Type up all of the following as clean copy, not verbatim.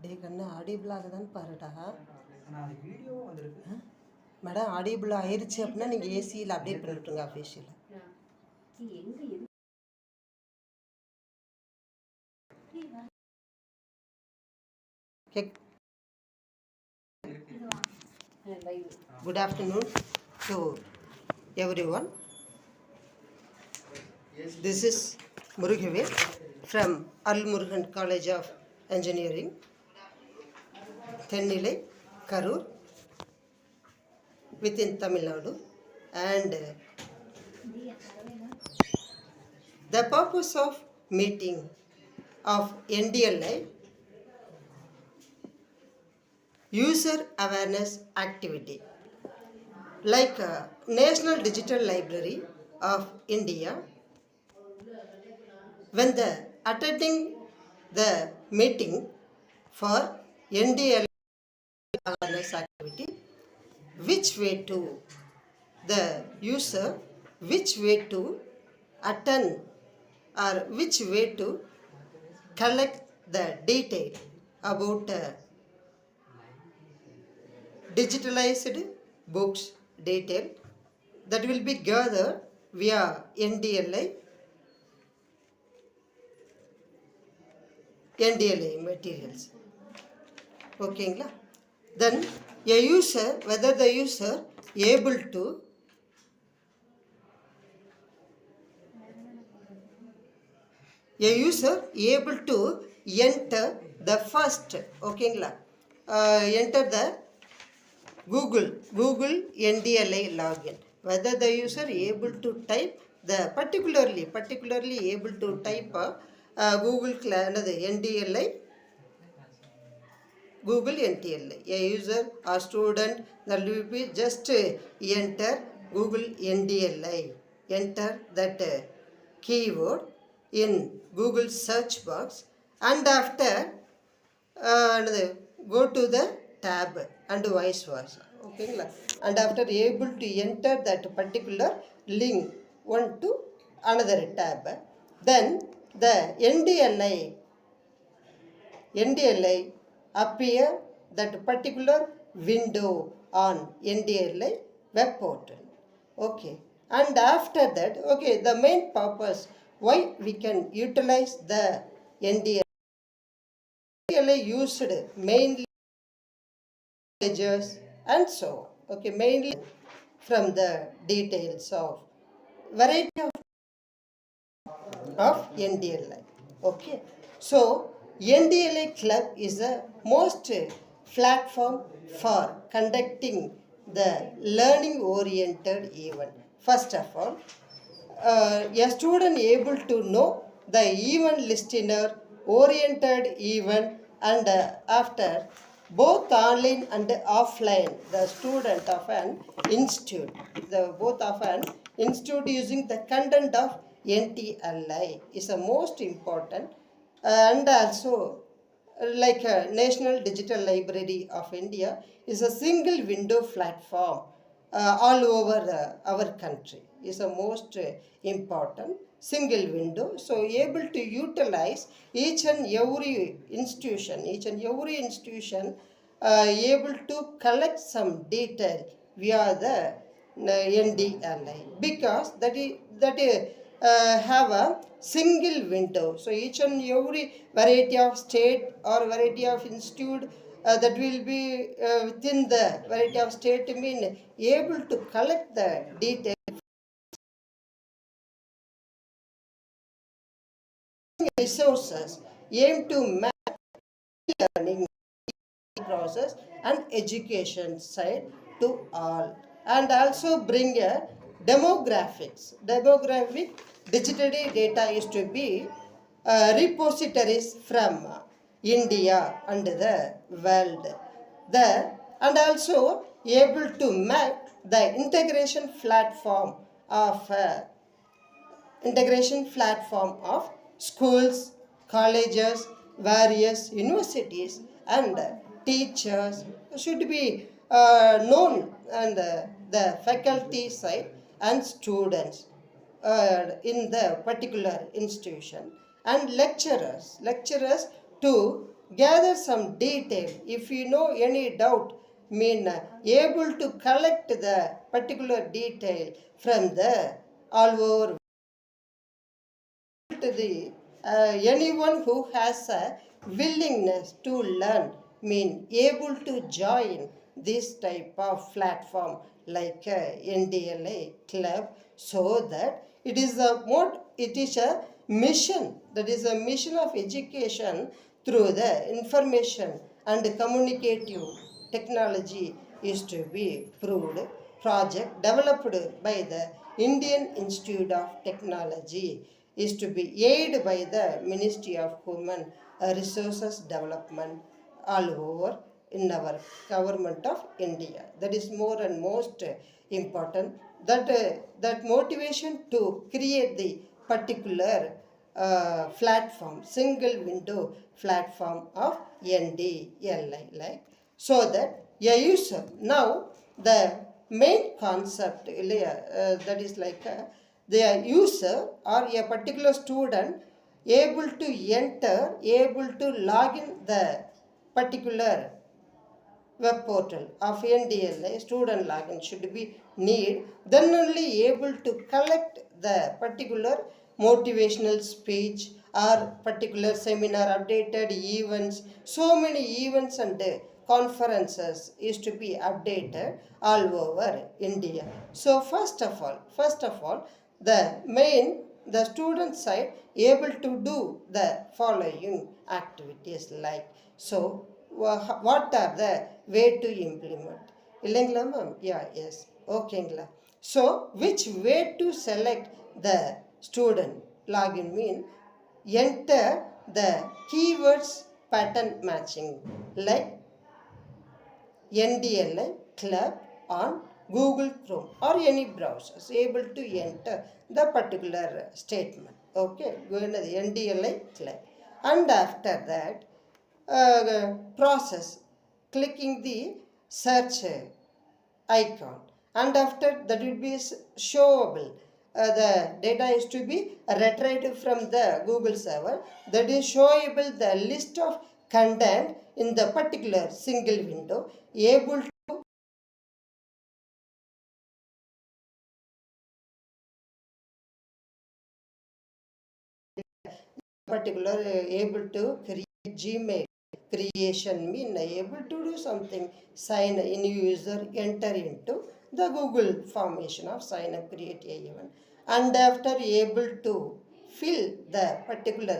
டேய் கண்ணு ஆடிபிளாக தான் பாருடா. வீடியோவும் வந்திருக்கு மேடம் ஆடிபிள் ஆயிருச்சு அப்படின்னா நீங்கள் ஏசியில் update பண்ணிவிட்ருங்க அஃபீஷியலில். Good afternoon to everyone. This is Murugavel from Al-Murugan College of Engineering, ndli, Karur, within Tamil Nadu. And the purpose of meeting of ndli user awareness activity, like National Digital Library of India, when the attending the meeting for ndli awareness activity, which way to the user, which way to attend or which way to collect the detail about digitalized books detail that will be gathered via ndli materials. Okay, then a user, whether the user able to enter the first, enter the Google ndli login, whether the user able to type the particularly able to type Google ndli, a user or student that will be just enter Google ndli, enter that keyword in Google search box, and after go to the tab and vice versa. And after able to enter that particular link one to another tab, then the ndli appear that particular window on ndli web portal. And after that, the main purpose why we can utilize the ndli used mainly pages and so mainly from the details of variety of ndli. So ndli club is the most platform for conducting the learning oriented event. First of all, a student able to know the event listener oriented event, and after both online and offline, the student of an institute, using the content of ndli is the most important. And also like National Digital Library of India is a single window platform all over our country, is the most important single window. So able to utilize each and every institution able to collect some detail via the ndli, because that have a single window. So each and every variety of state or variety of institute that will be within the variety of state mean able to collect the detail resources aim to map learning process and education side to all, and also bring a demographic digitally data is to be repositories from India and the world there, and also able to map the integration platform of schools, colleges, various universities, and teachers should be known, and the faculty side and students in the particular institution, and lecturers to gather some detail. If you know any doubt, able to collect the particular detail from the all over to the anyone who has a willingness to learn, able to join this type of platform like ndla club, so that it is a mission, that is a mission of education through the information and communicative technology is to be proved project developed by the Indian Institute of Technology, is to be aided by the Ministry of Human Resources Development all over in our government of India. That is more and most important. That motivation to create the particular platform, single window platform of ndli, like, so that a user now, the main concept that is like the user or a particular student able to enter, able to log in the particular web portal of ndla, student login should be need, then only able to collect the particular motivational speech or particular seminar updated events. So many events and conferences is to be updated all over India. So first of all, the main, the student side able to do the following activities, like, so what are the way to implement இல்லைங்களா ma'am? யா, S, ஓகேங்களா. So which way to select the student login enter the keywords pattern matching, like ndli club on Google Chrome or any browsers, able to enter the particular statement. Okay, go into the ndli club, and after that process clicking the search icon, and after that will be showable. The data is to be retrieved from the Google server, that is showable the list of content in the particular single window, able to particular able to create Gmail creation, able to do something, sign in user, enter into the Google formation of sign up, create a event, and after able to fill the particular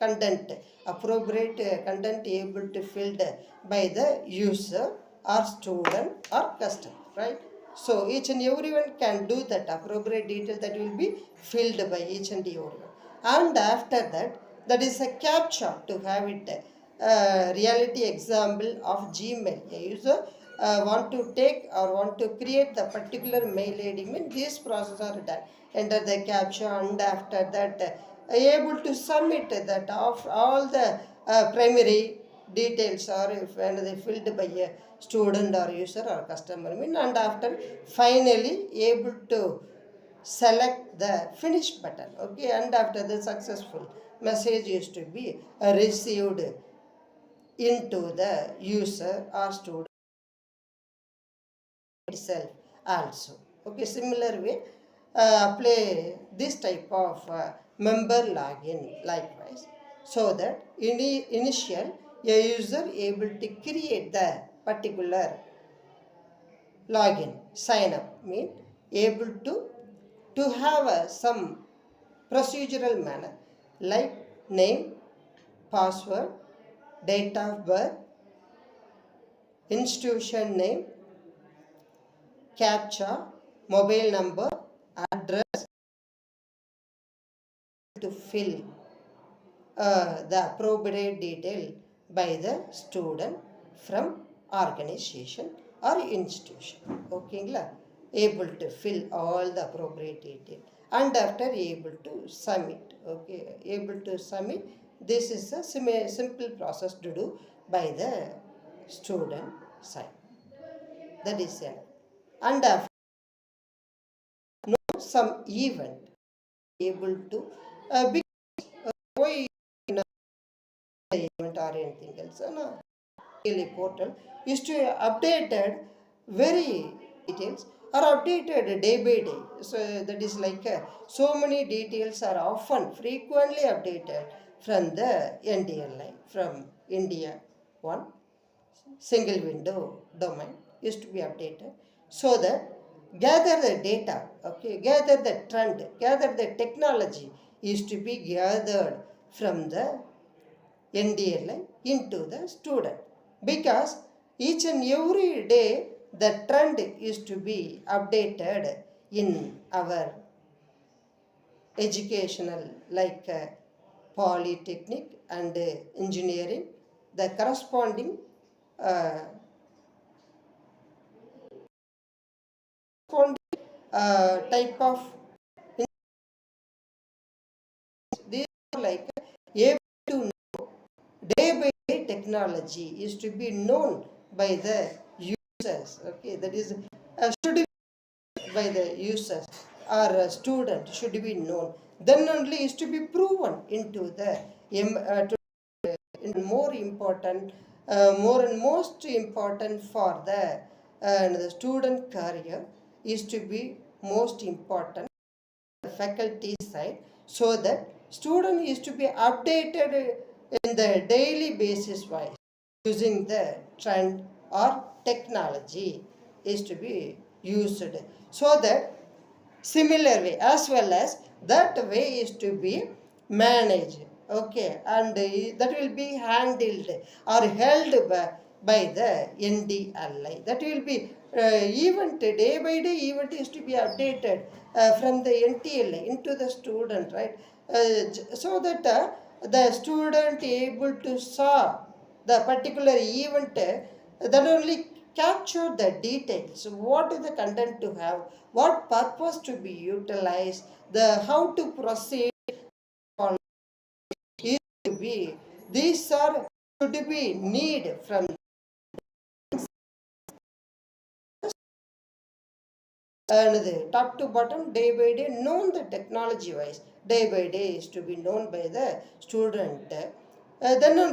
content, appropriate content able to filled by the user or student or customer, right? So each and everyone can do that appropriate detail that will be filled by each and everyone. And after that, that is a captcha to have it reality example of Gmail. A user want to take or want to create the particular mail ID, this process are done, enter the captcha, and after that able to submit that of all the primary details, or if when they filled by a student or user or customer, and after finally able to select the finish button. Okay, and after the successful message is to be received into the user or student itself also. Okay, similar way apply this type of member login likewise, so that initial a user able to create the particular login, sign up, able to have some procedural manner, like name, password, date of birth, institution name, captcha, mobile number, address, to fill the appropriate detail by the student from organization or institution. Okay, able to fill all the appropriate detail, and after able to submit. Okay, able to submit. This is a simple process to do by the student side. That is it. And after some event able to be event or anything else. No. Daily portal is to updated very details are updated day by day. So that is like so many details are often frequently updated from the NDLI from India one single window domain is to be updated so that gather the data, okay, gather the trend, gather the technology is to be gathered from the ndli into the student, because each and every day the trend is to be updated in our educational like polytechnic and engineering, the corresponding uh, type of these are like able to day by day technology is to be known by the users, okay, that is should be by the users or student should be known, then only is to be proven into the more important more and most important for the student career is to be most important faculty side, so that student is to be updated in the daily basis wise using the trend or technology is to be used, so that similar way as well as that way is to be managed, okay, and that will be handled or held by the ndli, that will be event day by day event is to be updated from the ntli into the student, right, so that the student able to saw the particular event that only capture the details, what is the content to have, what purpose to be utilized, the how to proceed is to be, these are should be need from and the top to bottom day by day known the technology wise day by day is to be known by the student, then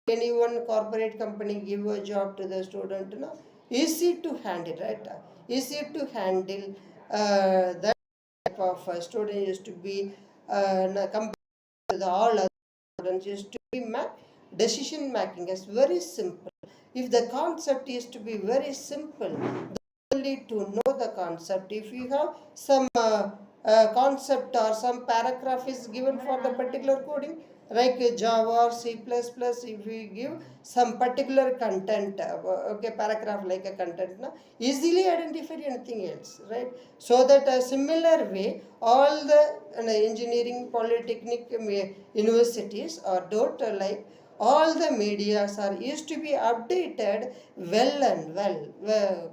any one corporate company give a job to the student, no, easy to handle, right, easy to handle that type of student is to be compared to the all other students is to be decision making is very simple. If the concept is to be very simple, only to know the concept, if you have some concept or some paragraph is given for the particular coding like java or c++, if we give some particular content, okay, paragraph like a content, na, easily identify anything else, right, so that a similar way all the engineering polytechnic universities or dot like all the medias are used to be updated well and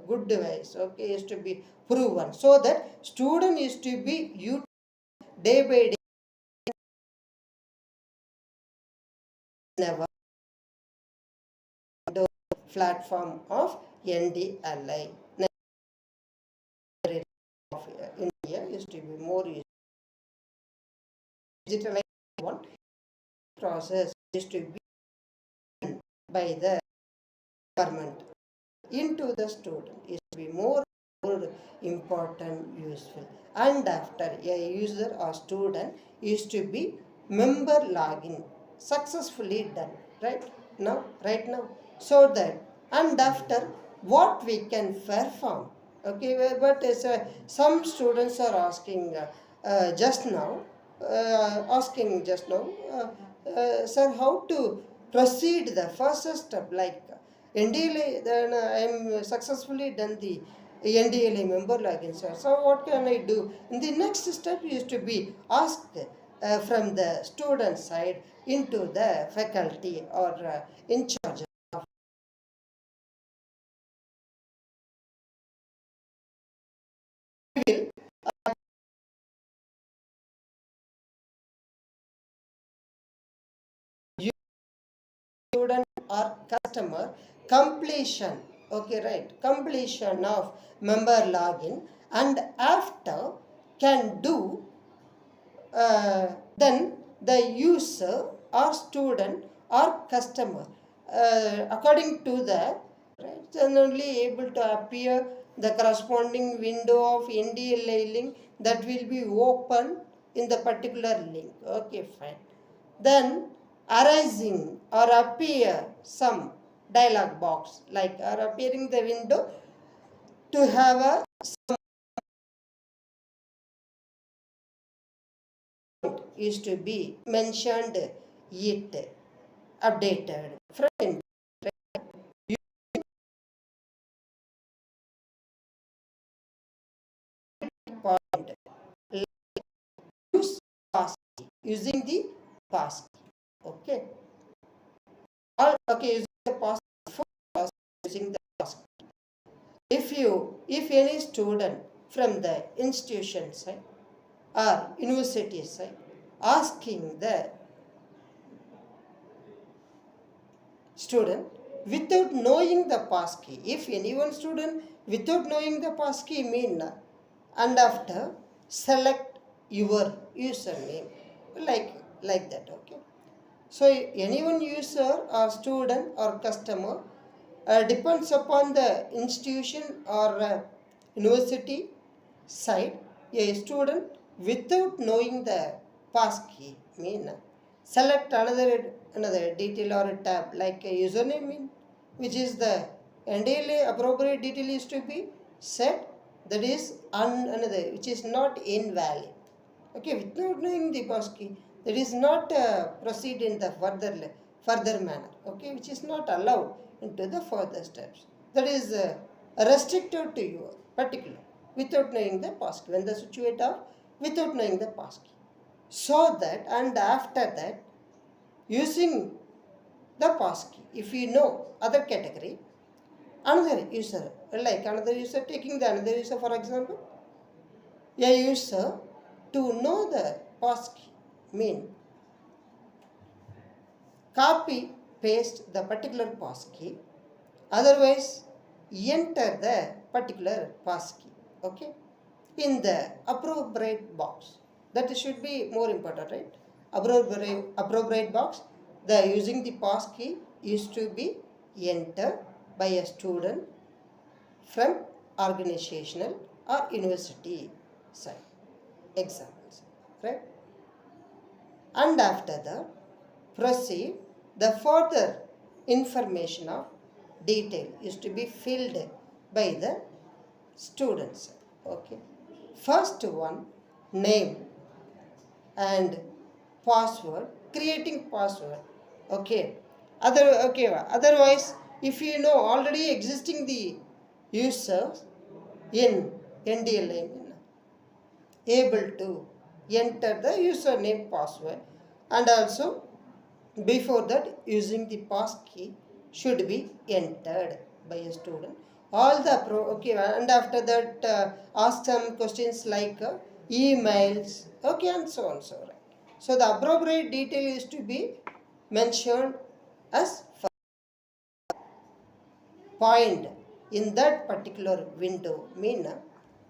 good ways, okay, is to be proven, so that student is to be day by day never platform of ndli of india is to be more digitalized one process is to be by the government into the student is to be more important useful, and after a user or student is to be member login successfully done, right now so that, and after what we can perform, okay, but some students are asking just now sir, how to proceed the first step like ndla, then I am successfully done the ndla member login, sir, so what can I do in the next step is to be asked from the student side into the faculty or in charge of student or customer completion, okay, right, completion of member login, and after can do then the user or student or customer according to the right, then only able to appear the corresponding window of ndli link that will be open in the particular link. Okay, fine. Then arising or appear some dialog box like or appearing the window to have a is to be mentioned it updated from point use pass using the pass. Okay, all okay using the pass using the pass. If any student from the institution side or university side asking the student without knowing the passkey, if anyone student without knowing the passkey mean and after select your username like that. Okay, so anyone user or student or customer depends upon the institution or university side. A student without knowing the passkey mean select another detail or a tab like a username mean, which is the ndli appropriate detail is to be set, that is another which is not invalid. Okay, without knowing the passkey, that is not proceed in the further manner. Okay, which is not allowed into the further steps. That is restricted to your particular without knowing the passkey. When the situate of without knowing the passkey, so that and after that using the passkey, if you know other category, another user like another user taking the another user, for example, a user to know the passkey mean copy paste the particular passkey, otherwise enter the particular passkey. Okay, in the appropriate box, that should be more important, right? Appropriate box, the using the passkey is to be entered by a student from organizational or university side examples, right? And after that proceed the further information of detail is to be filled by the students. Okay, first one, name and password, creating password. Okay, otherwise if you know already existing the users in ndli able to enter the username password, and also before that using the passkey should be entered by a student. All the okay, and after that ask some questions like emails, okay, and so on, so right. So the appropriate detail is to be mentioned as point in that particular window mean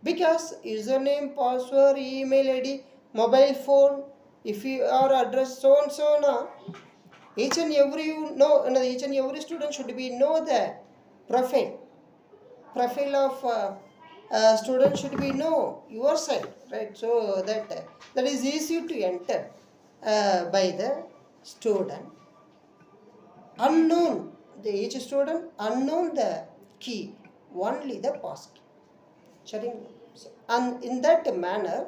because username, password, email id, mobile phone, if you are address so and so now, each and every each and every student should be know the profile of student should be know your side, right? So that is easy to enter by the student. Unknown the each student, unknown the key, only the passkey. And in that manner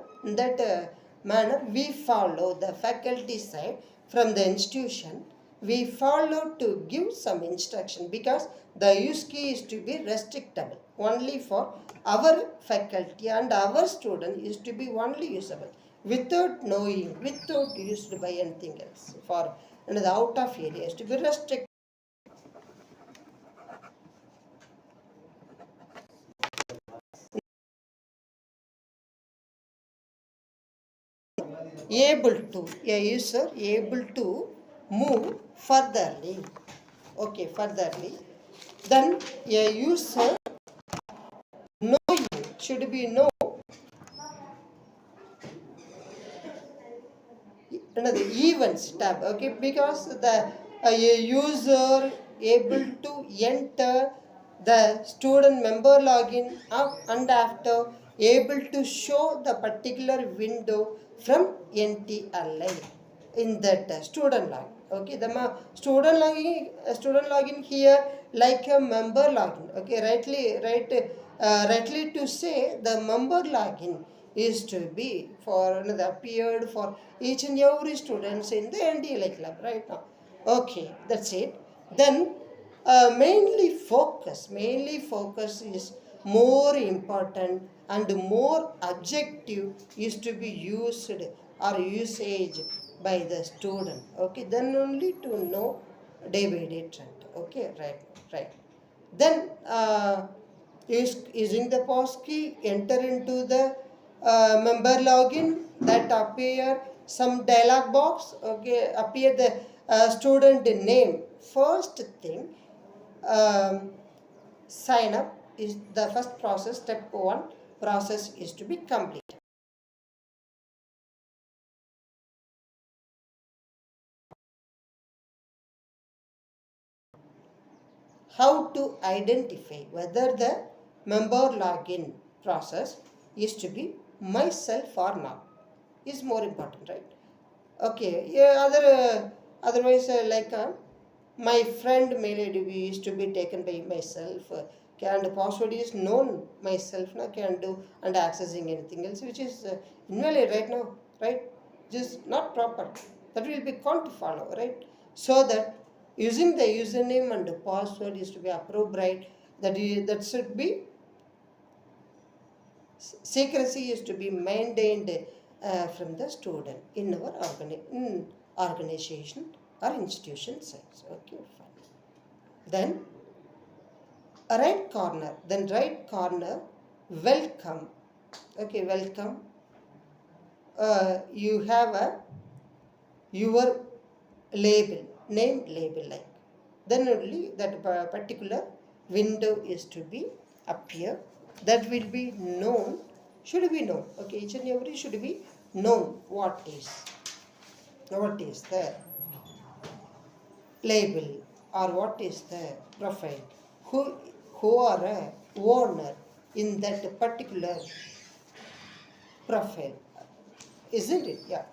we follow the faculty side from the institution, we follow to give some instruction, because the use key is to be restrictable only for our faculty and our student is to be only usable without knowing, without used by anything else for another out of area is to be restricted. Able to, a user able to move furtherly. Okay, furtherly, then a user knowing should be know the events tab, okay, because the user able to enter the student member login up and after able to show the particular window from ndli in that student login. Okay, the student login here like a member login. Okay, rightly to say the member login is to be for another appeared for each and every students in the ndli club right now. Okay, that's it. Then mainly focus is more important and more objective is to be used or usage by the student. Okay, then only to know day by day trend. Okay, right. Then using the pass key, enter into the member login, that appear some dialog box. Okay, appear the student name. First thing, sign up is the first process. Step 1 process is to be complete. How to identify whether the member login process is to be myself or not is more important, right? Okay, yeah, otherwise like my friend mail ID is to be taken by myself, and password is known myself now can do and accessing anything else which is invalid right now, right? Just not proper. That will be can't follow, right? So that using the username and the password is to be appropriate. That should be secrecy is to be maintained from the student in our organization or institution sites. Okay, fine. Then right corner, welcome. Okay, welcome. You have your name label like. Then only that particular window is to be appear. That will be known, should be known. Okay, each and every should be known what is the label or what is the profile, who are a owner in that particular profile, isn't it? Yeah,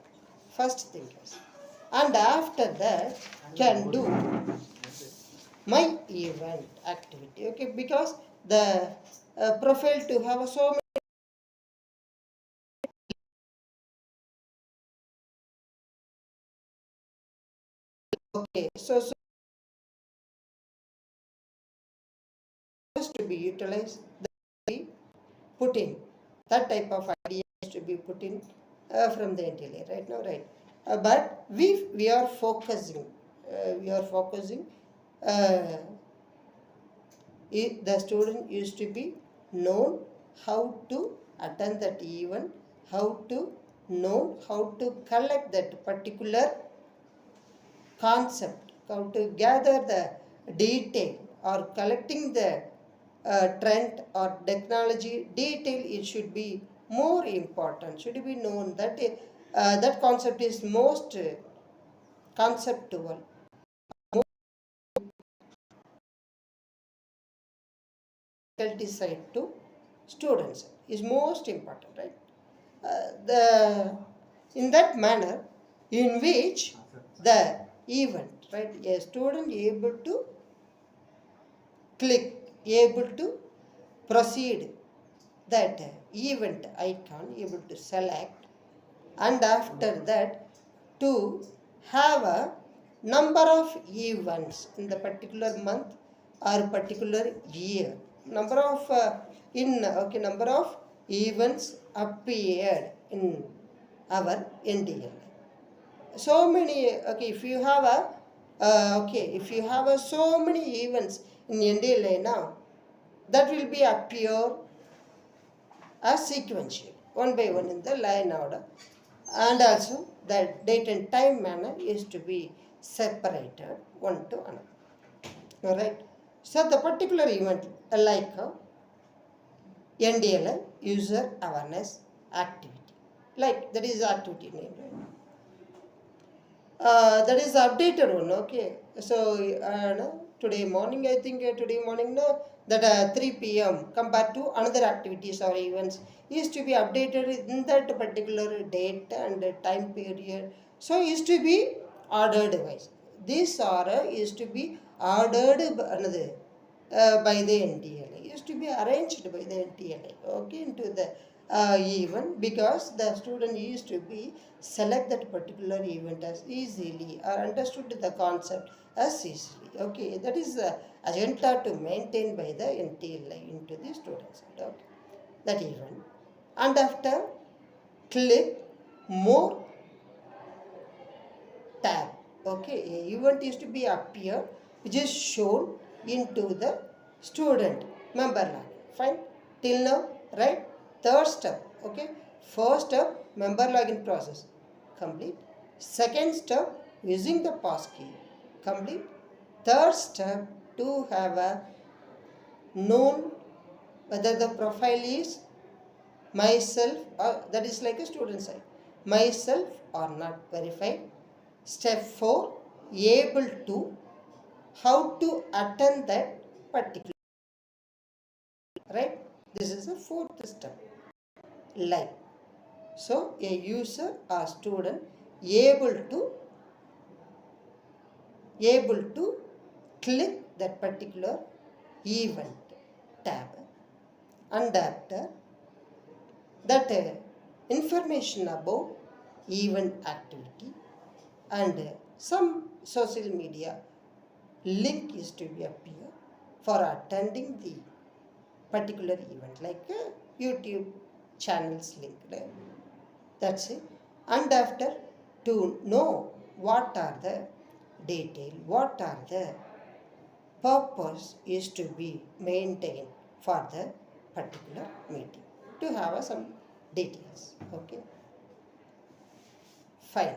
first thing is, and after that can do my event activity. Okay, because the profile to have so many. Okay, so to be utilized, be put in that type of ideas to be put in from the ndli right now, right? But we are focusing uh, the student used to be known how to attend that event, how to know how to collect that particular concept, how to gather the detail or collecting the trend or technology detail. It should be more important, should be known that that concept is most conceptual, faculty side to students is most important, right? The in that manner in which the event, right, a student able to click, able to proceed that event icon, able to select, and after that to have a number of events in the particular month or particular year, number of number of events appeared in our ndli. So many, okay, if you have a if you have a so many events in ndli now, that will be appear as sequential one by one in the line order, and also the date and time manner is to be separated one to another. All right, so the particular event like ndli user awareness activity, like that is activity name, right? that is updated one. Okay, so no, today morning, I think today morning, no, that 3 p.m. compared to another activities or events is to be updated in that particular date and time period. So is to be ordered wise. This order is to be ordered by another by the NTLA. Is to be arranged by the NTLA. Okay, into the event, because the student used to be select that particular event as easily or understood the concept as easily. Okay, that is the agenda to maintain by the NTLA into the students. Okay, that event, and after click more tab. Okay, a event is to be appear which is shown into the student member login. Fine till now, right? Third step. Okay, first step, member login process complete. Second step, using the passkey complete. Third step, to have a known whether the profile is myself or that is like a student side, myself or not verified. Step 4, able to how to attend that particular, right? This is the fourth step, live. So a user or student able to click that particular event tab, and after that information about event activity and some social media link is to be appear for attending the particular event, like YouTube channels link, right? That's it. And after, to know what are the detail, what are the purpose is to be maintained for the particular meeting, to have some details. Okay, fine.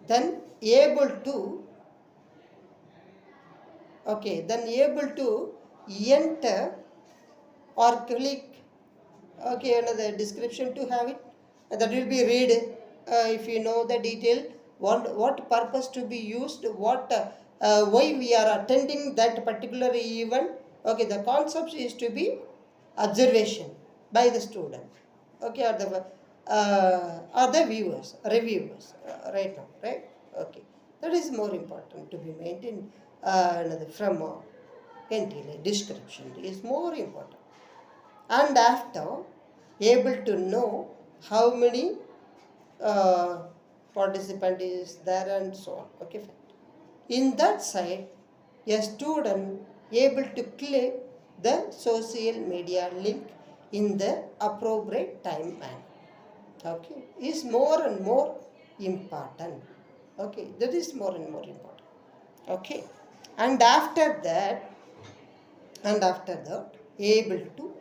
Then able to, okay, then able to enter or click, okay, another description to have it, that will be read if you know the detail, what purpose to be used, what why we are attending that particular event. Okay, the concept is to be observation by the student, okay, or the viewers, reviewers, right now, right? Okay, that is more important to be maintained. Another from NTLA description is more important, and after able to know how many uh, participant is there and so on. Okay, fine. In that side, a student able to click the social media link in the appropriate time manner. Okay, is more and more important. Okay, that is more and more important. Okay, and after that, able to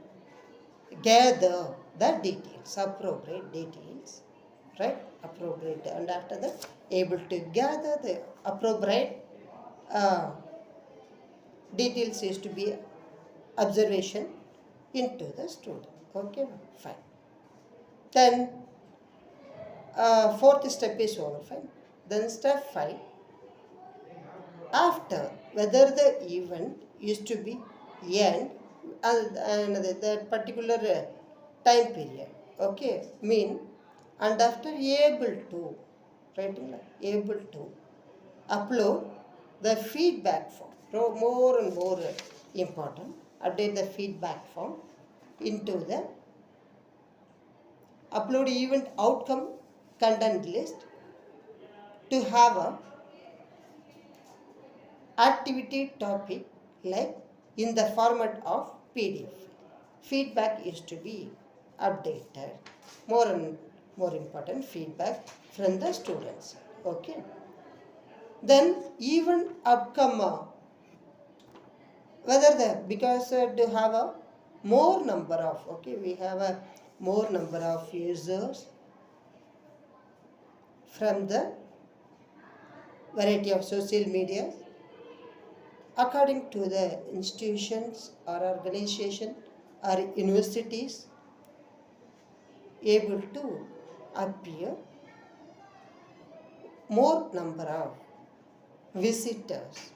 gather the details, appropriate details, right? Appropriate, and after that, able to gather the appropriate uh, details is to be observation into the student. Okay, fine. Then fourth step is over, fine. Then step 5, after whether the event is to be end and that particular time period, okay, mean, and after able to, right, able to upload the feedback form. So more and more important, update the feedback form into the upload event outcome content list, to have a activity topic like in the format of PDF. Feedback is to be updated. More and more important, feedback from the students. Okay. Then even upcome whether the, because to have a more number of, okay, we have a more number of users from the variety of social media, according to the institutions or organization or universities, able to appear more number of visitors,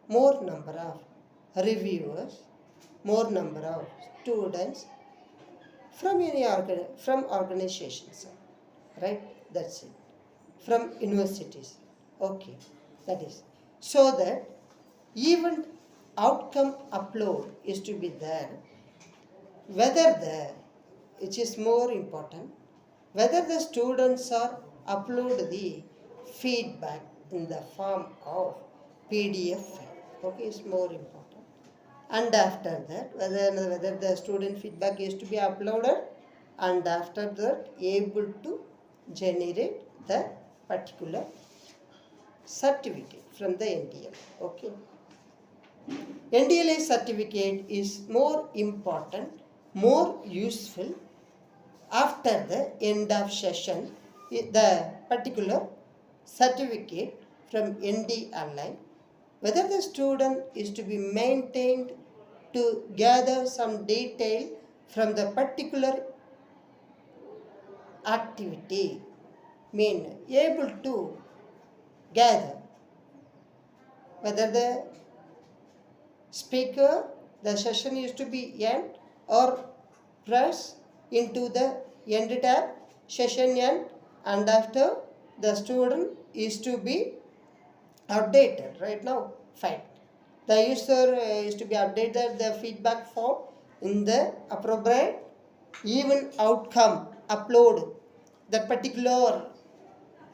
more number of reviewers, more number of students from any from organizations, right? That's it. From universities, okay, that is. So that event outcome upload is to be there, whether the, which is more important, whether the students are upload the feedback in the form of PDF file, okay, is more important. And after that, whether the student feedback is to be uploaded, and after that able to generate the particular certificate from the NDL, okay. NDLA certificate is more important, more useful after the end of session. The particular certificate from ndli, whether the student is to be maintained to gather some detail from the particular activity, mean able to gather whether the speaker, the session is to be end or press into the end tab, session end, and after the student is to be updated. Right now, fine. The user is to be updated the feedback form in the appropriate event outcome upload. That particular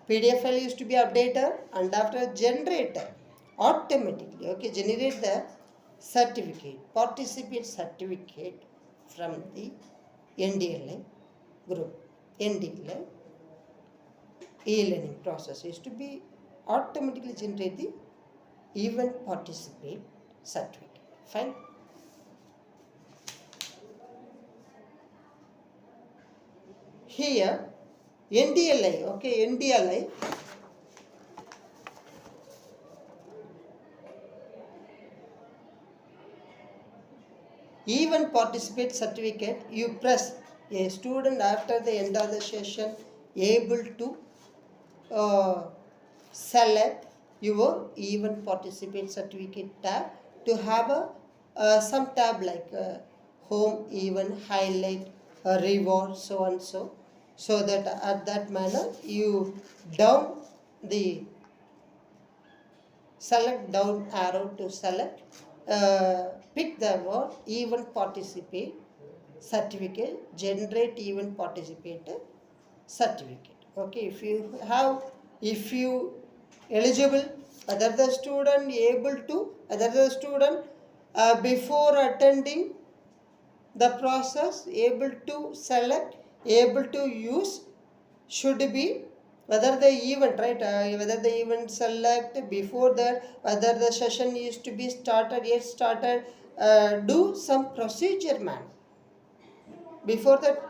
PDF file is to be updated, and after generate automatically, okay, generate the certificate, participate certificate from the ndli group. ndli e-learning process is to be automatically generate the event participate certificate. Fine. Here ndli, okay, ndli event participate certificate, you press a student after the end of the session able to select your event participate certificate tab to have a some tab like home event highlight reward so and so, so that at that manner you down the select down arrow to select, pick the word event participate certificate, generate event participate certificate. Okay, if you eligible, whether the student able to, whether the student before attending the process able to select, able to use, should be whether the event, right, whether the event select before that, whether the session is to be started, yet started, do some procedure man before that,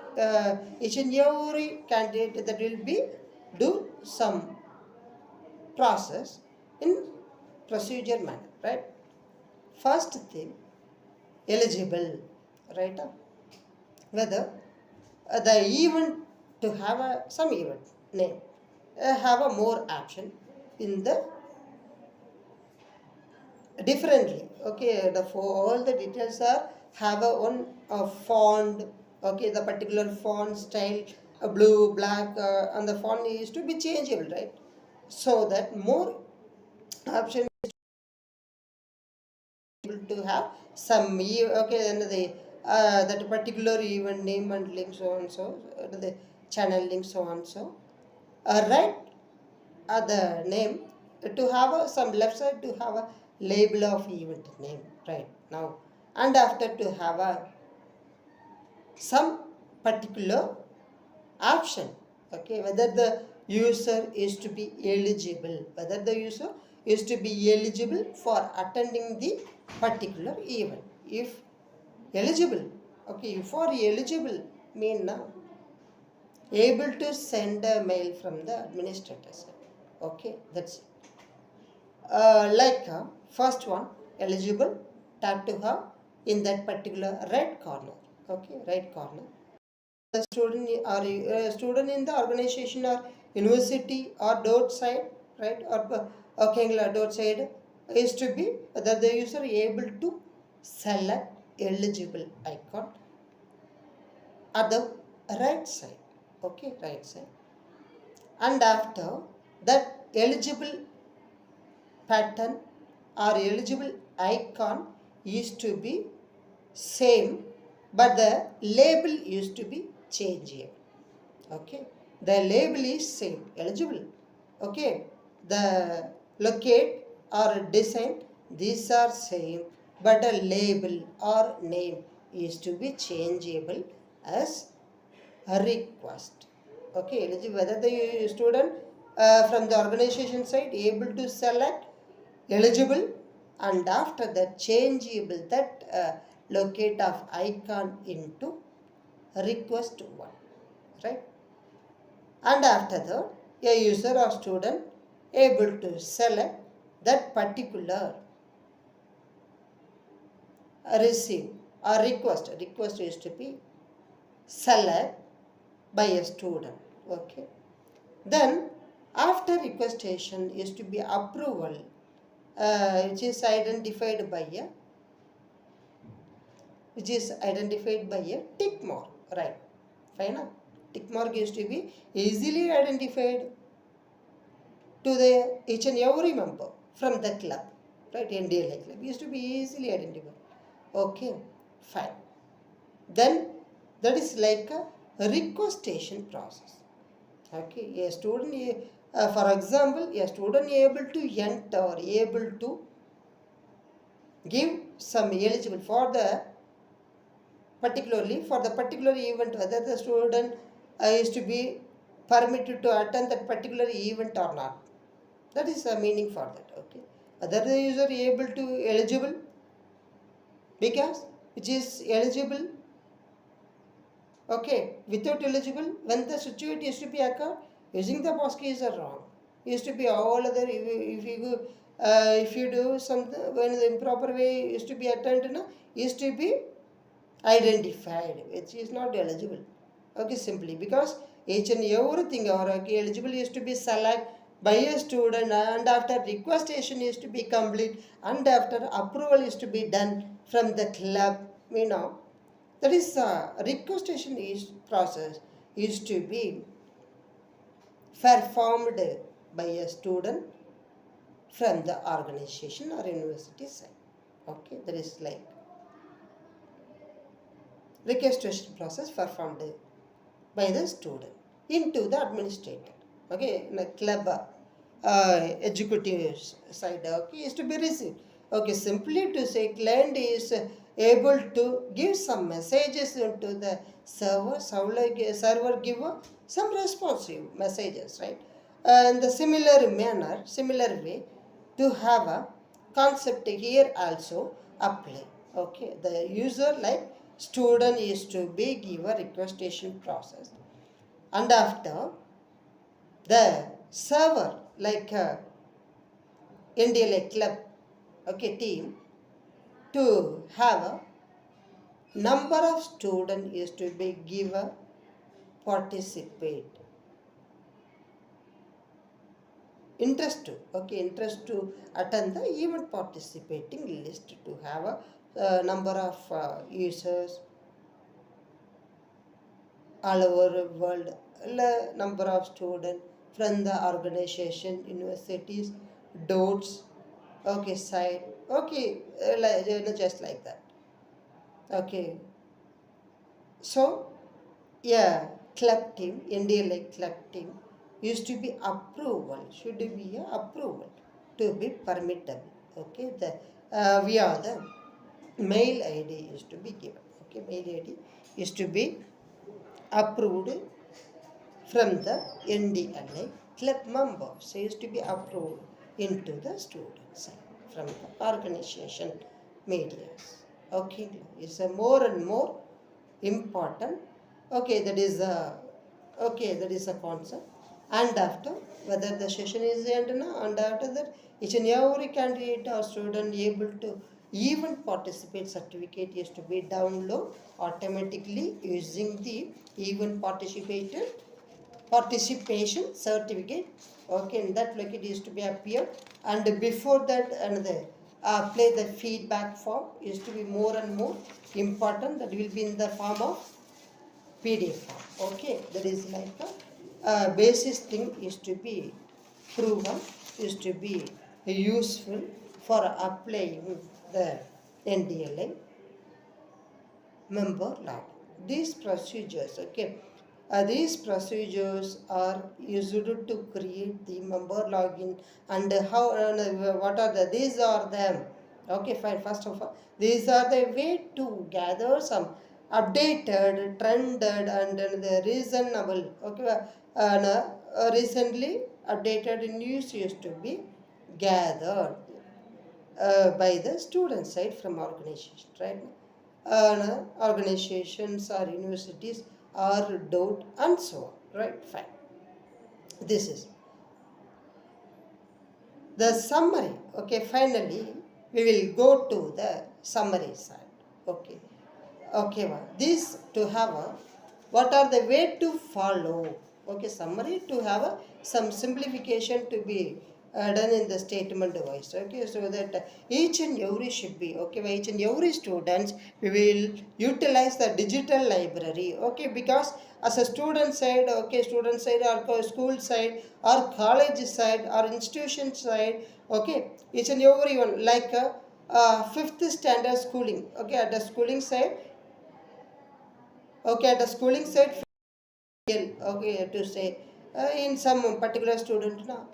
each and every candidate that will be do some process in procedure manner, right? First thing, eligible, right? Whether the event to have some event name, have a more option in the differently, okay, the for all the details are have a one font, okay, the particular font style, blue, black, and the font is to be changeable, right? So that more option to have some okay, then the that particular event name and link so and so, the channel link so and so, right, the name to have some left side to have a label of event name right now, and after to have a some particular option, okay, whether the user is to be eligible, whether the user is to be eligible for attending the particular event. If eligible, okay, for eligible mean now able to send a mail from the administrator side, okay, that's it. Like first one, eligible, tap to have in that particular right corner, okay, right corner. The student or student in the organization or university or dot side, right, or dot side is to be that the user able to select eligible icon at the right side, okay, right side, and after that eligible pattern or eligible icon is to be same, but the label is to be changeable. Okay, the label is same, eligible. Okay, the locate or design, these are same, but the label or name is to be changeable as a request. Okay, whether the student from the organization side able to select eligible, and after that changeable that locate of icon into request one, right, and after that a user or student able to select that particular receive or request is to be select by a student. Okay, then after requestation is to be approval, which is identified by a tick mark, right, fine. Tick mark is to be easily identified to the each and every member from the club, right, ndli club is to be easily identified. Okay, fine. Then that is like a requestation process. Okay, a student, for example, a student able to enter, able to give some eligible for the particularly for the particular event, whether the student is to be permitted to attend that particular event or not. That is the meaning for that. Okay, whether the user able to eligible, because which is eligible. Okay, without eligible, when the situation is to be occur, using the pass keys are wrong. Is to be all other, if you do something when the improper way is to be attended, is to be identified, which is not eligible. Okay, simply because each and everything or eligible is to be select by a student, and after requestation is to be complete, and after approval is to be done from the club, that is requestation is process is to be performed by a student from the organization or university side. Okay, that is like requestation process performed by the student into the administrator. Okay, in a club executive side, okay, is to be received. Okay, simply to say client is able to give some messages into the server give some responsive messages, right? And the similar way to have a concept here also apply. Okay, the user like student is to be give a requestation process, and after the server like ndli club, okay, team to have a number of student is to be given participate interest to attend the event participating list, to have a number of users all over world, number of students from the organization, universities, dots, okay, side, okay, just like that. Okay, so yeah, club team, ndli club team used to be approval, should be a approval to be permittable. Okay, the via the mail id is to be given. Okay, mail id is to be approved from the ndli club members, is to be approved into the students from the organization medias. Okay, is a more and more important. Okay, that is a concept. And after whether the session is ended, and after that each and every candidate or student able to even participate certificate is to be download automatically using the even participated participation certificate. Okay, in that like it is to be appeared, and before that another play the feedback form is to be more and more important. That will be in the form of PDF form. Okay, that is like a basis thing is to be proven, is to be useful for applying the NDLA member log. These procedures, okay, these procedures are used to create the member login, and how what are the these are them. Okay, fine. First of all, these are the way to gather some updated, trended, and the reasonable. Okay, and recently updated news used to be gathered by the student side from organization, right? Organizations or universities or doubt and so on, right? Fine. This is the summary. Okay, finally we will go to the summary side. Okay, okay, this to have a what are the way to follow. Okay, summary to have a some simplification to be done in the statement wise. Okay, so that each and every should be okay, each and every students we will utilize the digital library. Okay, because as a student side, okay, student side or school side or college side or institution side, okay, each and every one like fifth standard schooling. Okay, at the schooling side, okay, at the schooling side, okay, to say in some particular student now,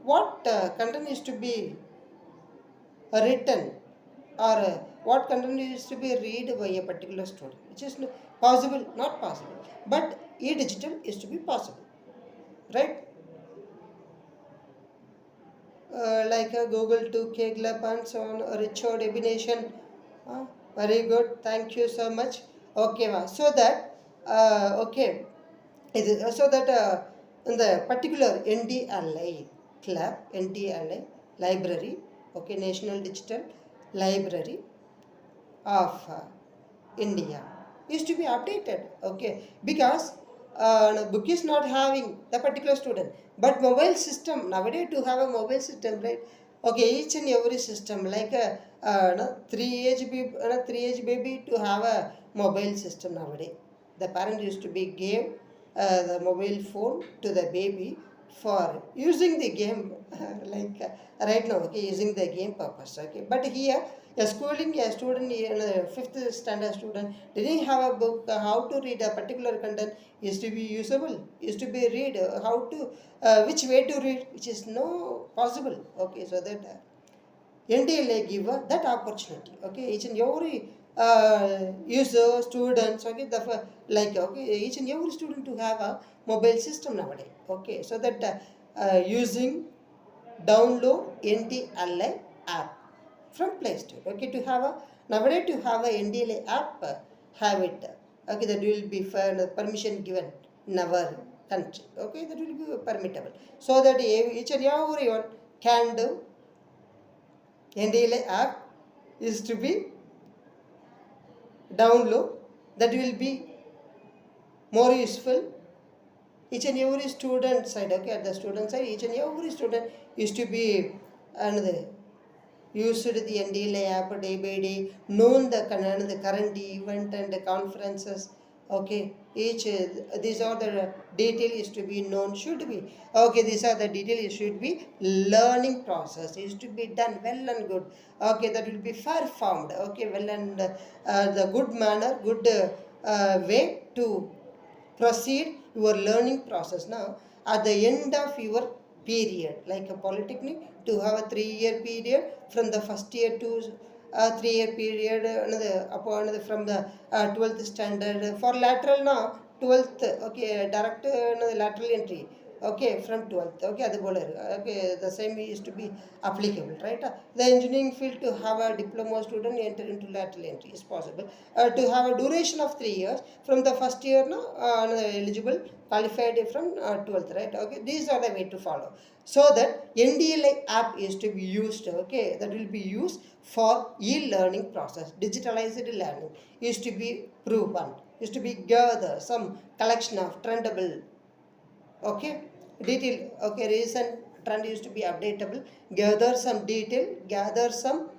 what content is to be written, or what content is to be read by a particular student, which is possible, not possible, but e-digital is to be possible, right? Like Google to Keglap and so on, Richard Ebination. Very good, thank you so much. Okay, so that okay, so that in the particular NDLI club, NDLI library, okay, National Digital Library of India is to be updated. Okay, because book is not having the particular student, but mobile system nowadays to have a mobile system, right? Okay, each and every system like a three age baby to have a mobile system nowadays. The parent used to be gave the mobile phone to the baby for using the game like right now, okay, using the game purpose. Okay, but here a schooling a student in a fifth standard student didn't have a book how to read a particular content is to be usable, is to be read how to which way to read, which is no possible. Okay, so that NDLA give that opportunity. Okay, each and every user, students, okay, the like okay, each and every student to have a mobile system nowadays. Okay, so that using download NDLA app from Play Store. Okay, to have a nowadays to have a NDLA app, have it. Okay, that will be for permission given in our country. Okay, that will be permittable. So that each and everyone can do. NDLA app is to be download, that will be more useful. Each and every student side, okay, at the student side, each and every student is to be another used the NDLA app day by day, known the current event and the conferences. Okay, each these are the detail is to be known, should be okay, these are the detail it should be learning process is to be done well and good. Okay, that will be performed, okay, well and the good manner, good way to proceed your learning process. Now at the end of your period like a polytechnic to have a 3-year period from the first year to 3-year period, another from the 12th standard for lateral now 12th, okay, direct lateral entry, okay, from 12th, okay, அது போல இருக்கு. Okay, the same is to be applicable, right? The engineering field to have a diploma student enter into lateral entry is possible. To have a duration of 3 years from the first year now eligible qualified from 12th, right? Okay, these are the way to follow. So that NDLA app is to be used, okay, that will be used for e-learning process, digitalized learning is to be proven, is to be gather some collection of trendable Okay, detail. Okay, recent trend used to be updatable. Gather some detail, gather some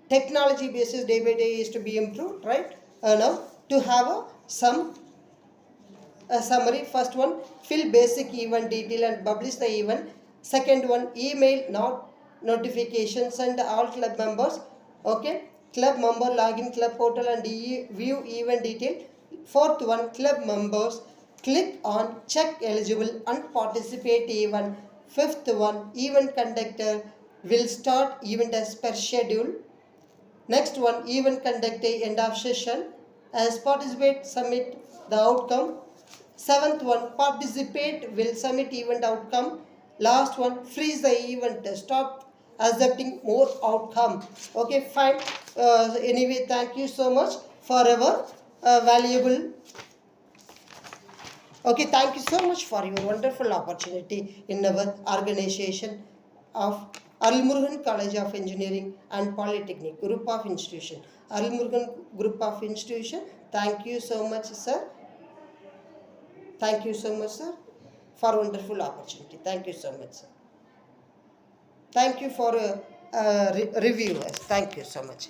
technology basis day by day is to be improved, right? Now to have some summary. First one, fill basic event detail and publish the event. Second one, email not notifications and all club members. Okay, club member login club portal and view event detail. Fourth one, club members click on check eligible and participate event. Fifth one, event conductor will start event as per schedule. Next one, event conductor end of session. As participate, submit the outcome. Seventh one, participate will submit event outcome. Last one, freeze the event, stop accepting more outcome. Okay, fine. Anyway, thank you so much for our valuable. Okay, thank you so much for your wonderful opportunity in our organization of Arulmurugan College of Engineering and Polytechnic Group of Institution. Arulmurugan Group of Institution, thank you so much, sir. Thank you so much, sir, for wonderful opportunity. Thank you so much, sir. Thank you for review us. Thank you so much.